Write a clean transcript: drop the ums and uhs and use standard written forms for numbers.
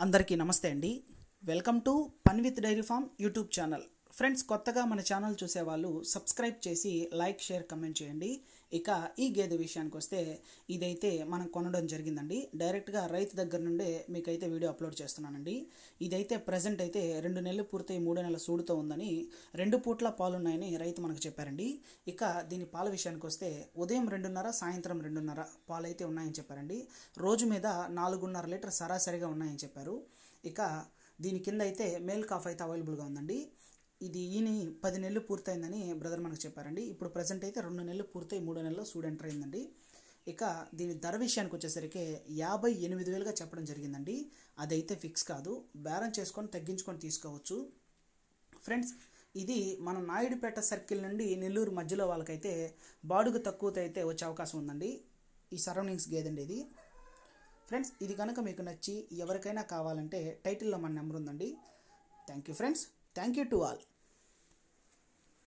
అందరికీ నమస్తే అండి. Welcome to fun with dairy farm YouTube channel. Friends, కొత్తగా మన ఛానల్ చూసేవాళ్ళు సబ్స్క్రైబ్ చేసి లైక్, షేర్, కమెంట్ చేయండి. ఇక ఈ గేదె విషయానికి వస్తే ఇదైతే మనం కొనడం జరిగిందండి. డైరెక్ట్గా రైతు దగ్గర నుండే మీకైతే వీడియో అప్లోడ్ చేస్తున్నానండి. ఇదైతే ప్రజెంట్ అయితే 2 నెలలు పూర్తయి 3వ నెల సూడుతో ఉందని, 2 పూట్ల పాలున్నాయని రైతు మనకు చెప్పారండి. ఇక దీని పాల విషయానికి వస్తే ఉదయం 2:30, సాయంత్రం 2:30 పాలు అయితే ఉన్నాయని చెప్పారండి. రోజు మీద 4.5 లీటర్ సరాసరిగా ఉన్నాయని చెప్పారు. ఇక దీని కింద అయితే మేల్ కాఫ్ అయితే అవైలబుల్గా ఉందండి. ఇది ఈయన 10 నెలలు పూర్తయిందని బ్రదర్ మనకు చెప్పారండి. ఇప్పుడు ప్రజెంట్ అయితే 2 నెలలు పూర్తయి 3వ నెలలో సూడు ఎంటర్ అయిందండి. ఇక దీని ధర విషయానికి వచ్చేసరికి 58,000గా చెప్పడం జరిగిందండి. అదైతే ఫిక్స్ కాదు, బేరం చేసుకొని తగ్గించుకొని తీసుకోవచ్చు. ఫ్రెండ్స్, ఇది మన నాయుడుపేట సర్కిల్ నుండి నెల్లూరు మధ్యలో వాళ్ళకైతే బాడుగు తక్కువతో అయితే వచ్చే అవకాశం ఉందండి. ఈ సరౌండింగ్స్ గేదండి ఇది. ఫ్రెండ్స్, ఇది కనుక మీకు నచ్చి ఎవరికైనా కావాలంటే టైటిల్లో మన నెంబర్ ఉందండి. Thank you friends. Thank you to all.